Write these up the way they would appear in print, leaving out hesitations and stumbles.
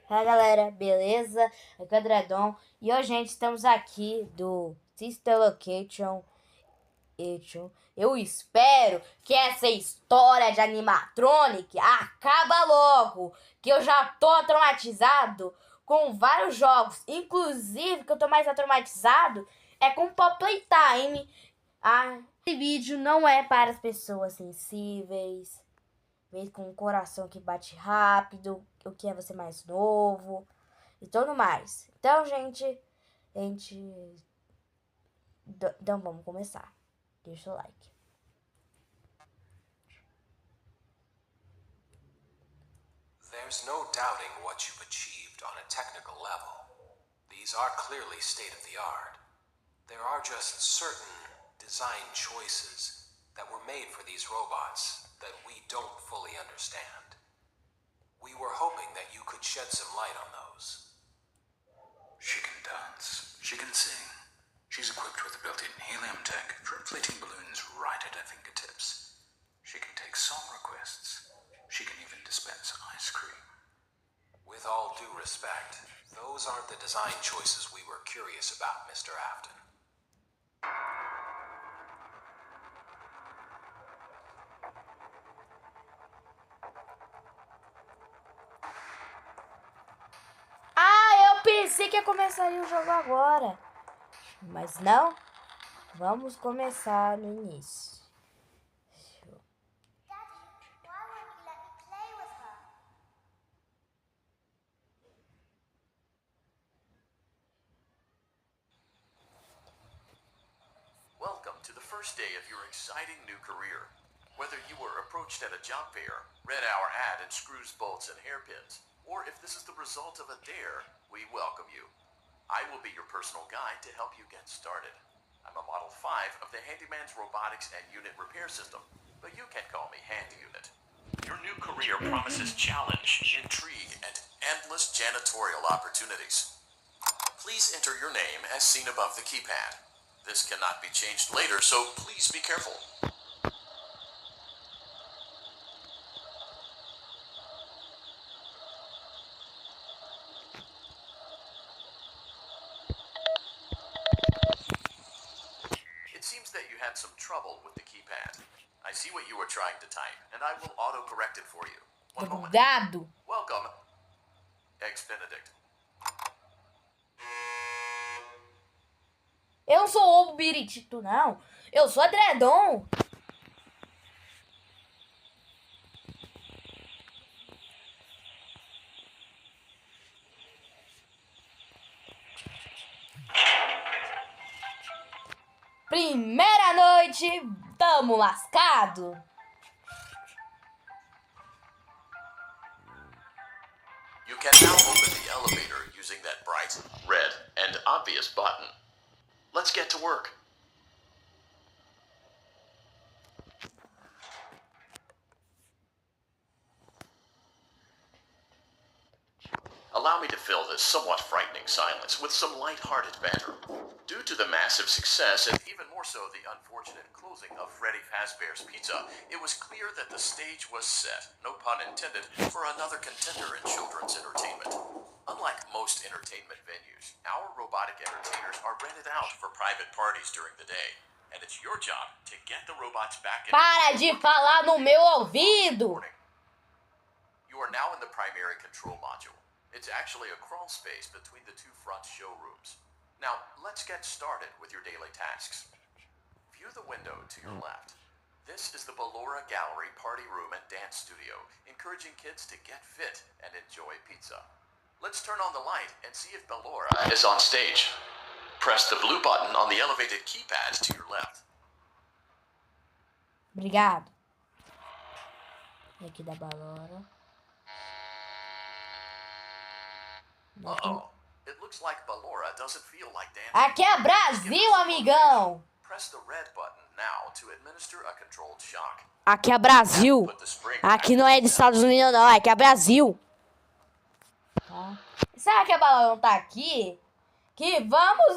Fala galera, beleza? Aqui é o Dredon e hoje, gente, estamos aqui do Sister Location. Eu espero que essa história de animatronic acaba logo, que eu já tô traumatizado com vários jogos, inclusive que eu tô mais traumatizado é com Pop Playtime. Esse vídeo não é para as pessoas sensíveis, com um coração que bate rápido, o que é você mais novo e tudo mais. Então, então vamos começar. Deixa o like. There's no doubting what you've achieved on a technical level. These are clearly state-of-the-art. There are just certain design choices that were made for these robots that we don't fully understand. We were hoping that you could shed some light on those. She can dance. She can sing. She's equipped with a built-in helium tank for inflating balloons right at her fingertips. She can take song requests. She can even dispense ice cream. With all due respect, those aren't the design choices we were curious about, Mr. Afton. Eu pensei que ia começar o jogo agora, mas não. Vamos começar no início. Welcome to the first day of your exciting new career. Whether you were approached at a job fair, read our ad in screws, bolts, and hairpins, or if this is the result of a dare, we welcome you. I will be your personal guide to help you get started. I'm a Model 5 of the Handyman's Robotics and Unit Repair System, but you can call me Hand Unit. Your new career promises challenge, intrigue, and endless janitorial opportunities. Please enter your name as seen above the keypad. This cannot be changed later, so please be careful. It seems that you had some trouble with the keypad. I see what you were trying to type, and I will auto-correct it for you. One moment. Bugado. Welcome, Eggs Benedict. Eu não sou o Biritito, não. Eu sou a Dredon. Primeira noite, tamo lascado. You can now open the elevator using that bright, red, and obvious button. Let's get to work. Allow me to fill this somewhat frightening silence with some light-hearted banter. Due to the massive success, and even more so the unfortunate closing of Freddy Fazbear's Pizza, it was clear that the stage was set, no pun intended, for another contender in children's entertainment. Unlike most entertainment venues, our robotic entertainers are rented out for private parties during the day. And it's your job to get the robots back in... Para de falar no meu ouvido! You are now in the primary control module. It's actually a crawl space between the two front showrooms. Now, let's get started with your daily tasks. View the window to your left. This is the Ballora Gallery party room and dance studio, encouraging kids to get fit and enjoy pizza. Let's turn on the light and see if Ballora is on stage. Press the blue button on the elevated keypad to your left. Obrigado. E aqui da Ballora. Uh-oh. It looks like Ballora doesn't feel like dancing. Aqui é Brasil, amigão. Press the red button now to administer a controlled shock. Aqui é Brasil. Aqui não é dos Estados Unidos, não. Aqui é Brasil. Tá. Será que a Ballora não tá aqui? Que vamos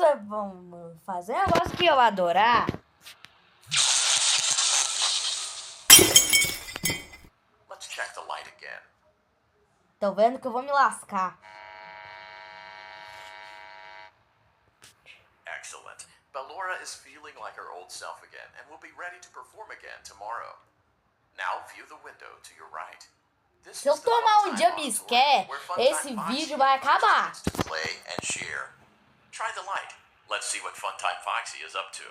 fazer um negócio que eu adorar. Let's check the light again. Tô vendo que eu vou me lascar. and will be ready to perform again tomorrow. Now view the window to your right. This Se eu is the tomar Fun um Time jumpscare, auditorium, where Fun esse Time Foxy vídeo vai acabar. invites participants to play and share. Try the light. Let's see what Funtime Foxy is up to.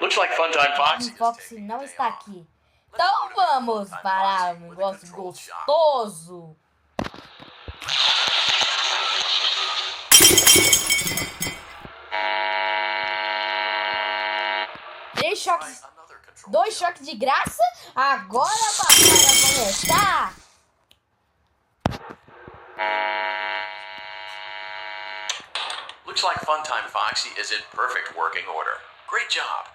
Looks like Funtime Foxy is Foxy taking não the day está off. aqui. Let's Então motivate vamos Funtime para Foxy um with a negócio controlled shock. gostoso. Três choques, Try another controlled 2 shock. choques de graça. Agora a batalha começar. Looks like Funtime Foxy is in perfect working order. Great job.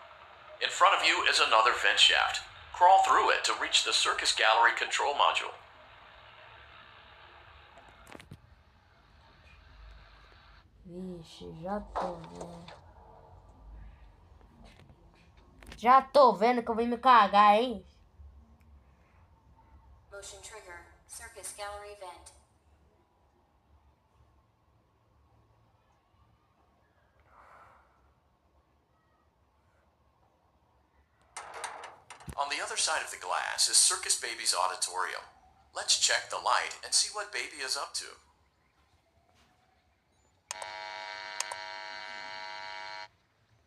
In front of you is another vent shaft. Crawl through it to reach the circus gallery control module. Vixe, já tô vendo. Já tô vendo que eu vim me cagar, hein? Motion trigger, circus gallery vent. On the other side of the glass is Circus Baby's auditorium. Let's check the light and see what Baby is up to.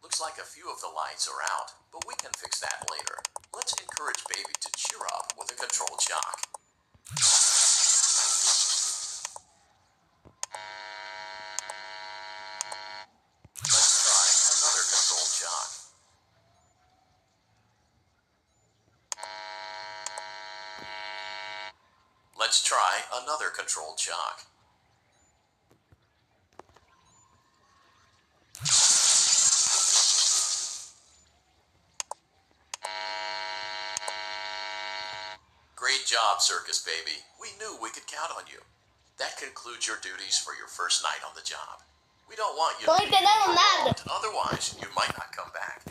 Looks like a few of the lights are out, but we can fix that later. Let's encourage Baby to cheer up with a controlled shock. Let's try another controlled shock. Let's try another controlled shock. Great job, Circus Baby. We knew we could count on you. That concludes your duties for your first night on the job. We don't want you Tô to be entendendo nada. overwhelmed, otherwise you might not come back.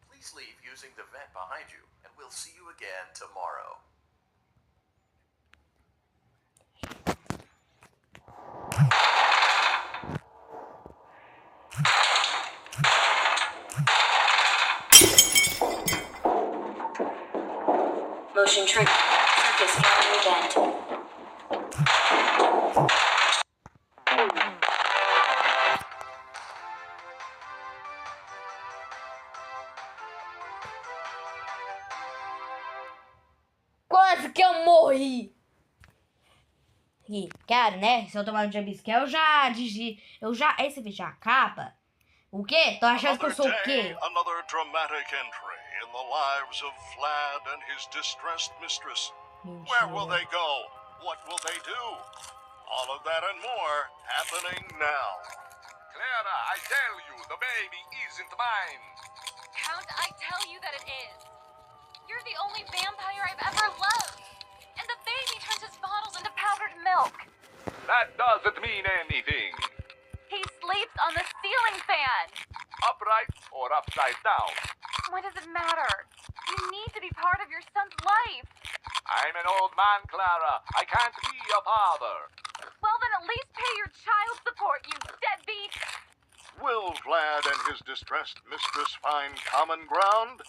Please leave using the vent behind you, and we'll see you again tomorrow. Motion trigger, circus gallery vent. Quase que eu morri. E, cara, né? Se eu tomar um jumpscare, esse vídeo já acaba. O quê? Tô achando que eu sou o quê? Another dramatic entry in the lives of Vlad and his distressed mistress. Where will they go? What will they do? All of that and more happening now. Clara, I tell you, the baby isn't mine. Count, I tell you that it is. You're the only vampire I've ever loved. And the baby turns his bottles into powdered milk. That doesn't mean anything. He sleeps on the ceiling fan. Upright or upside down. What does it matter? You need to be part of your son's life. I'm an old man, Clara. I can't be a father. Well, then at least pay your child support, you deadbeat. Will Vlad and his distressed mistress find common ground?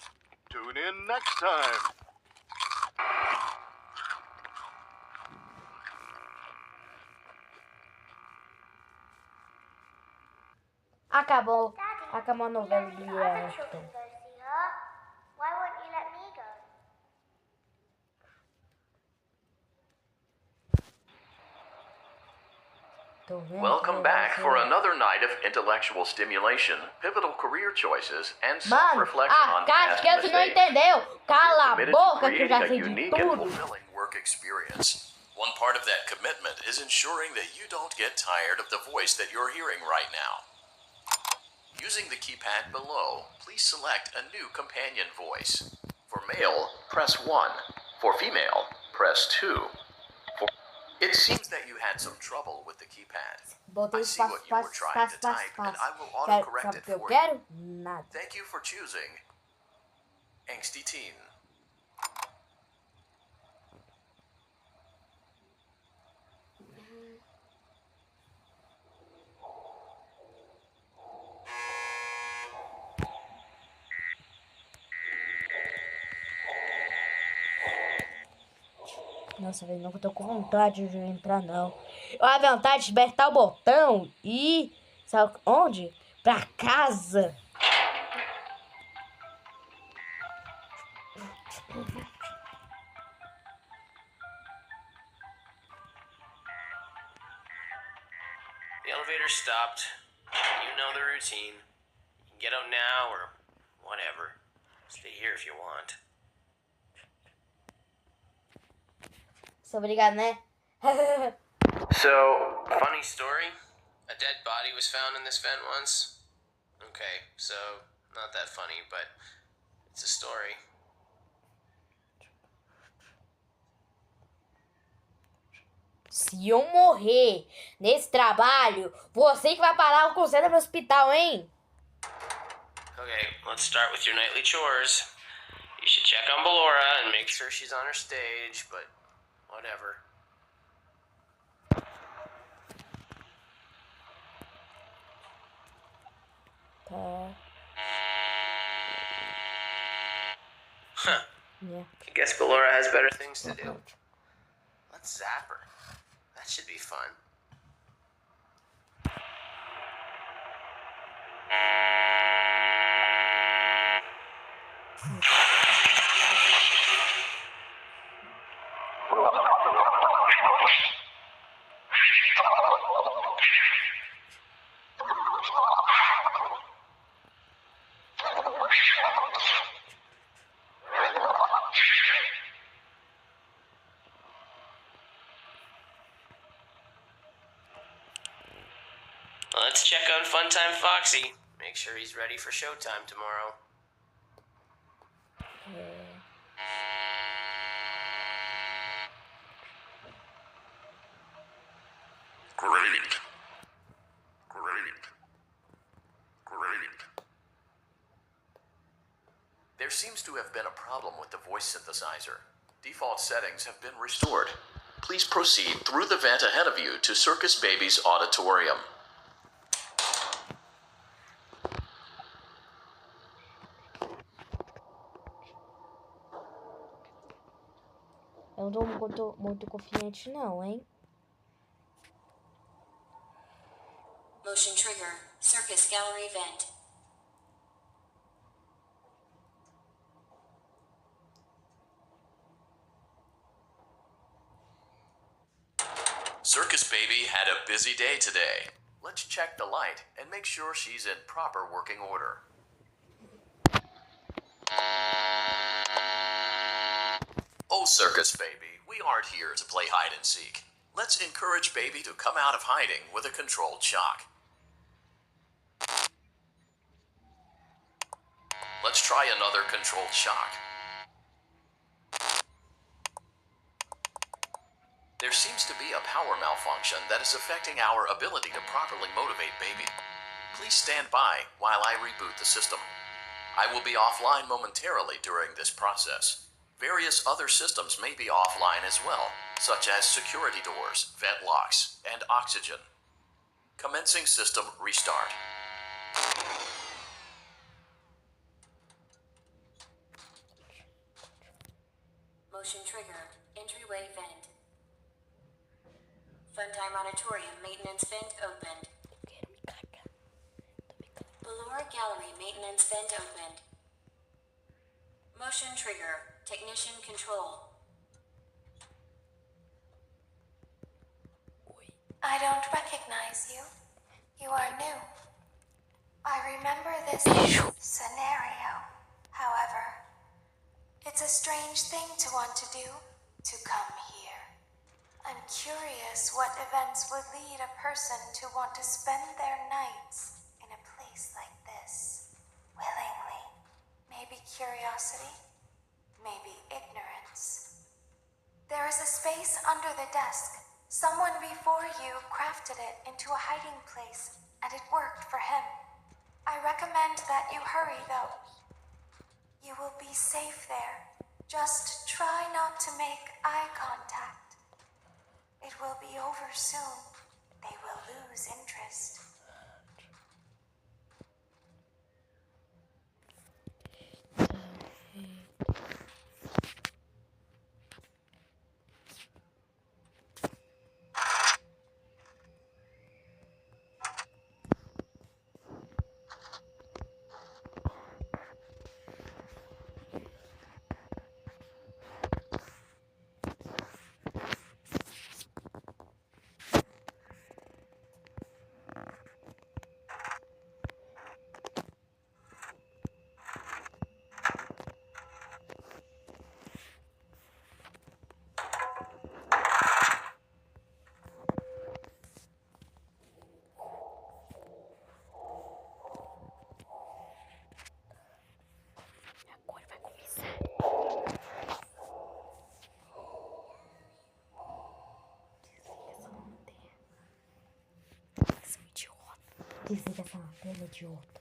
Tune in next time. Acabou a Daddy, novela you do let the other Ashton. children go see her. Why won't you let me go? Tô vendo Welcome que back vai for ser- another night of intellectual stimulation, pivotal career choices, and Mano, self-reflection a on past Casquete não mistakes. entendeu. Cala a Committed to boca que eu creating já a sei de unique and tudo. fulfilling work experience. One part of that commitment is ensuring that you don't get tired of the voice that you're hearing right now. Using the keypad below, please select a new companion voice. For male, press 1. For female, press 2. It seems that you had some trouble with the keypad. Botei I see what you were trying to type, and I will autocorrect Sabe it o que eu for you. quero? Nada. Thank you for choosing Angsty Teen. Nossa, velho, não tô com vontade de entrar, não. Eu tenho vontade de apertar o botão e ir... Sabe onde? Pra casa. The elevator stopped. You know the routine. You can get out now or whatever. Stay here if you want. Muito obrigado, né? So, funny story. A dead body was found in this vent once. Okay, so not that funny, but it's a story. Se eu morrer nesse trabalho, você que vai parar o conselho no hospital, hein? Okay, let's start with your nightly chores. You should check on Ballora and make sure she's on her stage, but whatever. Tá. Huh. Yeah. I guess Ballora has better things to do. Let's zap her. That should be fun. Let's check on Funtime Foxy. Make sure he's ready for showtime tomorrow. Great. There seems to have been a problem with the voice synthesizer. Default settings have been restored. Please proceed through the vent ahead of you to Circus Baby's auditorium. Eu não tô muito confiante, não, hein? Motion trigger. Circus gallery vent. Circus Baby had a busy day today. Let's check the light and make sure she's in proper working order. Oh, Circus Baby, we aren't here to play hide and seek. Let's encourage Baby to come out of hiding with a controlled shock. Let's try another controlled shock. There seems to be a power malfunction that is affecting our ability to properly motivate Baby. Please stand by while I reboot the system. I will be offline momentarily during this process. Various other systems may be offline as well, such as security doors, vent locks, and oxygen. Commencing system restart. Motion trigger. Entryway vent. Funtime auditorium maintenance vent opened. Ballora gallery maintenance vent opened. Motion trigger. Technician control. I don't recognize you. You are new. I remember this scenario. However, it's a strange thing to want to do, to come here. I'm curious what events would lead a person to want to spend their nights in a place like this. Willingly. Maybe curiosity. Maybe ignorance. There is a space under the desk. Someone before you crafted it into a hiding place, and it worked for him. I recommend that you hurry, though. You will be safe there. Just try not to make eye contact. It will be over soon. They will lose interest. Desliga essa lanterna, idiota.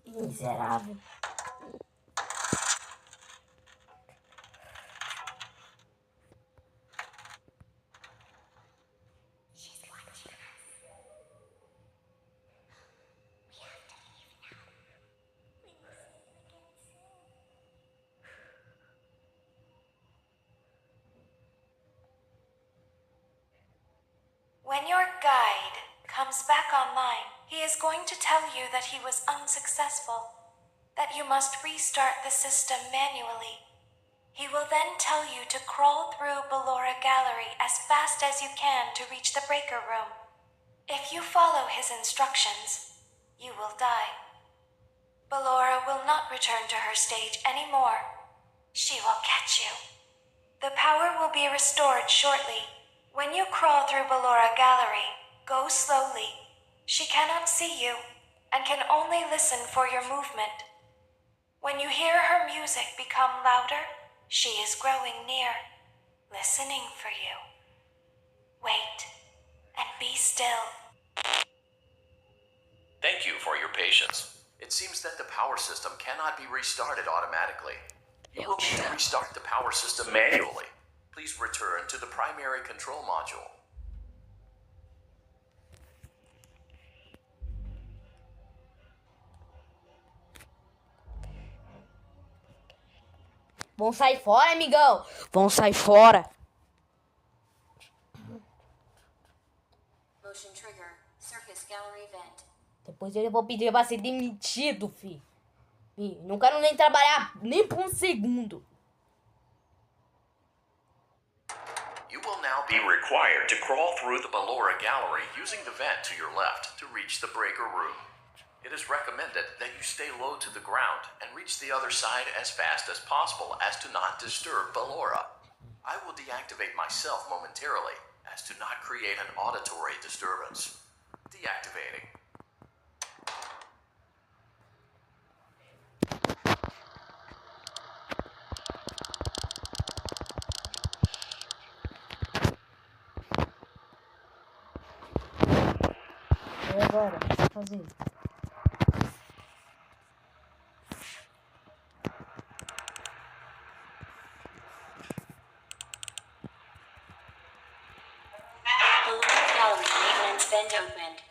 Miserável. When your guide comes back online, he is going to tell you that he was unsuccessful, that you must restart the system manually. He will then tell you to crawl through Ballora Gallery as fast as you can to reach the breaker room. If you follow his instructions, you will die. Ballora will not return to her stage anymore. She will catch you. The power will be restored shortly. When you crawl through Ballora Gallery, go slowly. She cannot see you and can only listen for your movement. When you hear her music become louder, she is growing near, listening for you. Wait and be still. Thank you for your patience. It seems that the power system cannot be restarted automatically. You will need to restart the power system manually. Please return to the primary control module. Vão sair fora, amigão. Vão sair fora. Motion trigger. Circus gallery vent. Depois eu vou pedir pra ser demitido, fi. Não quero nem trabalhar nem por um segundo. You will now be required to crawl through the Ballora Gallery using the vent to your left to reach the breaker room. It is recommended that you stay low to the ground and reach the other side as fast as possible as to not disturb Ballora. I will deactivate myself momentarily as to not create an auditory disturbance. Deactivating. E agora? O que eu vou fazer? Ballora gallery maintenance vent opened.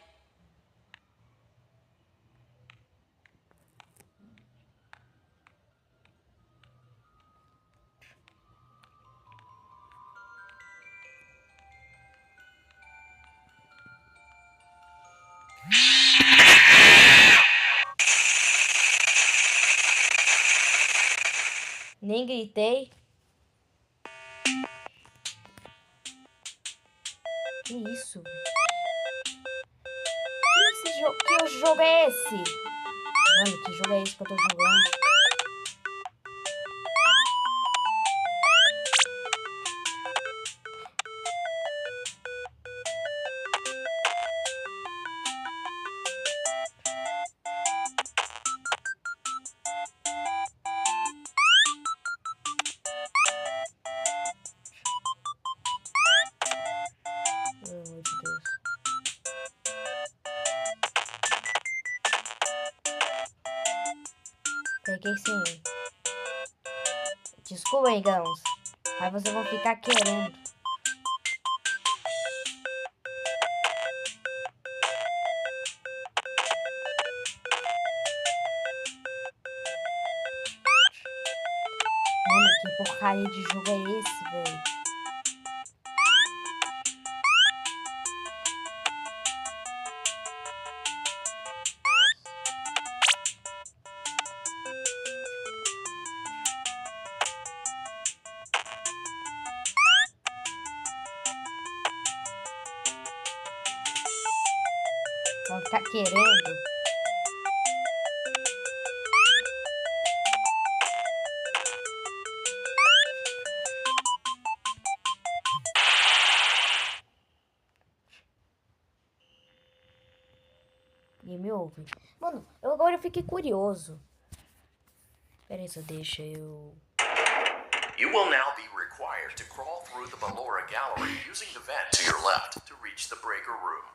Nem gritei. Que isso? Que jogo é esse? Mano, que jogo é esse que eu tô jogando? Peguei sim. Desculpa, amigãos. Mas vocês vão ficar querendo. Mano, que porcaria de jogo é esse, velho? Vão ficar querendo. E me ouve. Mano, agora eu fiquei curioso. Pera aí, só deixa eu... You will now be required to crawl through the Ballora gallery using the vent to your left to reach the breaker room.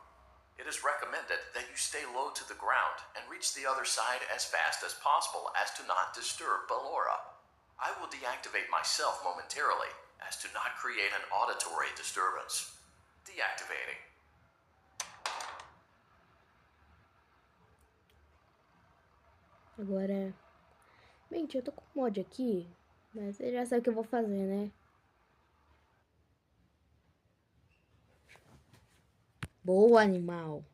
It is recommended that you stay low to the ground and reach the other side as fast as possible as to not disturb Ballora. I will deactivate myself momentarily as to not create an auditory disturbance. Deactivating. Agora... Gente, eu tô com mod aqui, mas você já sabe o que eu vou fazer, né? Boa, animal.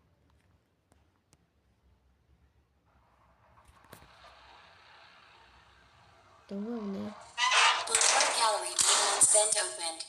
Então vamos, né? Ballora gallery maintenance vent opened.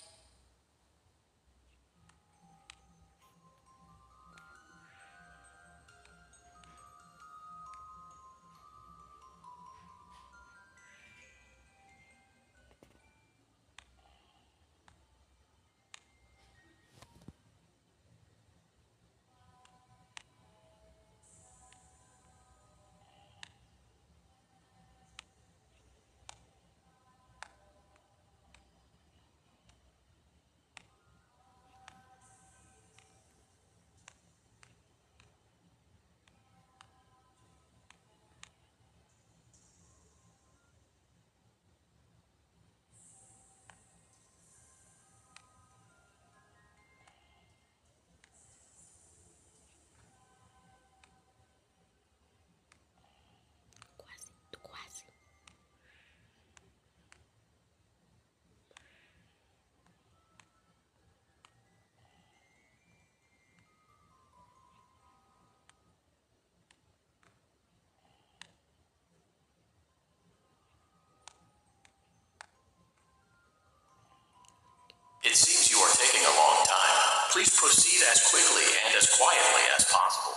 Tô quase. It seems you are taking a long time. Please proceed as quickly and as quietly as possible.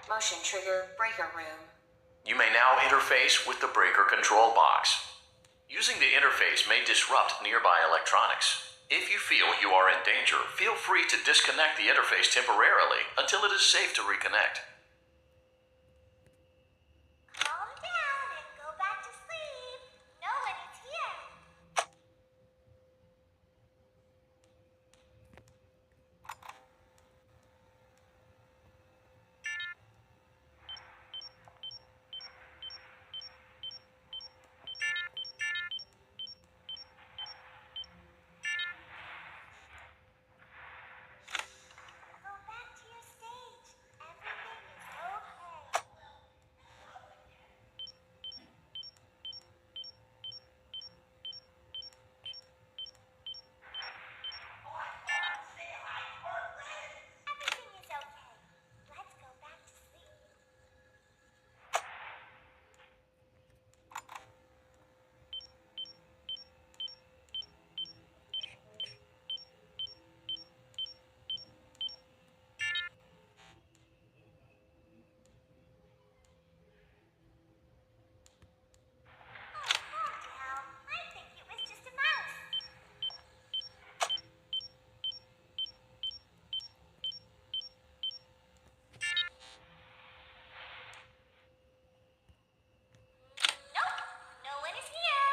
Motion trigger breaker room. You may now interface with the breaker control box. Using the interface may disrupt nearby electronics. If you feel you are in danger, feel free to disconnect the interface temporarily until it is safe to reconnect. Calm down and go back to sleep. No one is here. Go back to your stage. Everything is okay. Everything is okay. Let's go back to sleep. Now, I think it was just a mouse. Nope, no one is here.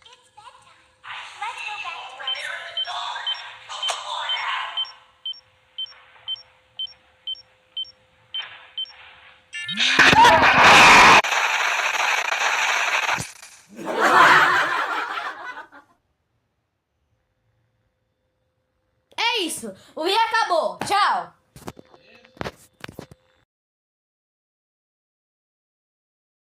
It's bedtime. Let's go back to our sleep. É isso. O vídeo acabou. Tchau.